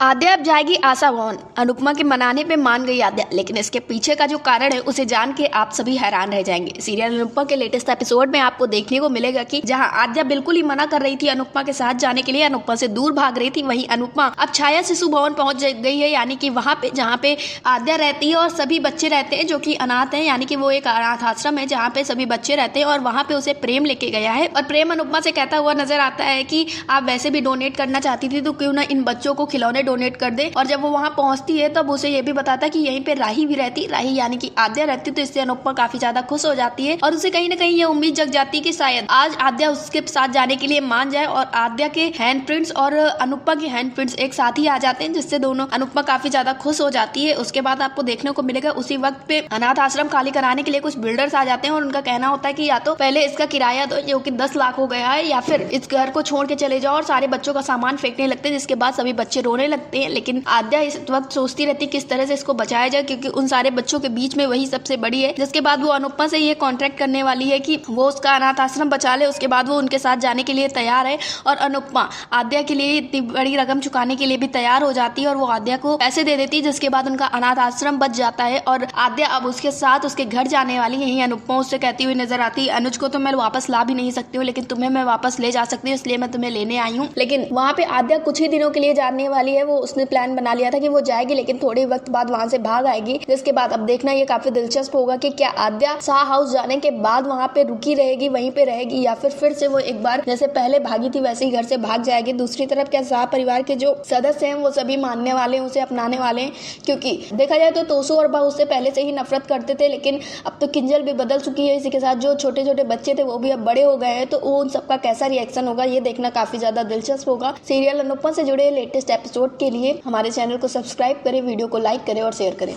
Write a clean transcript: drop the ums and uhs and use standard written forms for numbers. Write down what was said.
आद्या अब जाएगी आशा भवन। अनुपमा के मनाने पे मान गई आद्या, लेकिन इसके पीछे का जो कारण है उसे जान के आप सभी हैरान रह जाएंगे। सीरियल अनुपमा के लेटेस्ट एपिसोड में आपको देखने को मिलेगा कि जहां आद्या बिल्कुल ही मना कर रही थी अनुपमा के साथ जाने के लिए, अनुपमा से दूर भाग रही थी, वहीं अनुपमा अब छाया शिशु भवन पहुंच गई है, यानी कि वहां पे जहाँ पे आद्या रहती है और सभी बच्चे रहते हैं जो कि अनाथ है, यानी कि वो एक अनाथ आश्रम है जहाँ पे सभी बच्चे रहते हैं और वहाँ पे उसे प्रेम लेके गया है। और प्रेम अनुपमा से कहता हुआ नजर आता है कि आप वैसे भी डोनेट करना चाहती थी तो क्यों ना इन बच्चों को खिलौने डोनेट कर दे। और जब वो वहां पहुंचती है तब उसे ये भी बताता कि यहीं पे राही भी रहती, राही यानी कि आद्या रहती, तो इससे अनुपमा काफी ज्यादा खुश हो जाती है और उसे कहीं ना कहीं ये उम्मीद जग जाती है कि शायद आज आद्या उसके साथ जाने के लिए मान जाए। और आद्या के हैंड प्रिंट्स और अनुपमा के हैंड प्रिंट्स एक साथ ही आ जाते हैं, जिससे दोनों अनुपमा काफी ज्यादा खुश हो जाती है। उसके बाद आपको देखने को मिलेगा उसी वक्त पे अनाथ आश्रम खाली कराने के लिए कुछ बिल्डर्स आ जाते हैं और उनका कहना होता है कि या तो पहले इसका किराया दो जो कि 10 लाख हो गया है, या फिर इस घर को छोड़ के चले जाओ और सारे बच्चों का सामान फेंकने लगते हैं, जिसके बाद सभी बच्चे रोने लगते हैं। लेकिन आद्या इस वक्त सोचती रहती किस तरह से इसको बचाया जाए, क्योंकि उन सारे बच्चों के बीच में वही सबसे बड़ी है। जिसके बाद वो अनुपमा से ये कॉन्ट्रैक्ट करने वाली है कि वो उसका अनाथ आश्रम बचा ले। उसके बाद वो उनके साथ जाने के लिए तैयार है और अनुपमा आद्या के लिए इतनी बड़ी रकम चुकाने के लिए भी तैयार हो जाती है और वो आद्या को पैसे दे देती है, जिसके बाद उनका अनाथ आश्रम बच जाता है। और आद्या अब उसके साथ उसके घर जाने वाली है। यही अनुपमा उससे कहती हुई नजर आती है, अनुज को तो मैं वापस ला भी नहीं सकती हूँ, लेकिन तुम्हें मैं वापस ले जा सकती हूँ, इसलिए मैं तुम्हें लेने आई हूँ। लेकिन वहाँ पे आद्या कुछ ही दिनों के लिए जाने वाली है। वो उसने प्लान बना लिया था कि वो जाएगी, लेकिन थोड़े वक्त बाद वहां से भाग आएगी। जिसके बाद अब देखना ये काफी दिलचस्प होगा कि क्या आद्या शाह हाउस जाने के बाद वहां पे रुकी रहेगी, वहीं पे रहेगी, या फिर से वो एक बार जैसे पहले भागी थी वैसे ही घर से भाग जाएगी। दूसरी तरफ क्या शाह परिवार के जो सदस्य हैं वो सभी मानने वाले हैं, उसे अपनाने वाले हैं, क्योंकि देखा जाए तो तोसू और बहू उससे पहले से ही नफरत करते थे, लेकिन अब तो किंजल भी बदल चुकी है। इसी के साथ जो छोटे छोटे बच्चे थे वो भी अब बड़े हो गए हैं, तो उन सबका कैसा रिएक्शन होगा ये देखना काफी ज्यादा दिलचस्प होगा। सीरियल अनुपमा से जुड़े लेटेस्ट एपिसोड के लिए हमारे चैनल को सब्सक्राइब करें, वीडियो को लाइक करें और शेयर करें।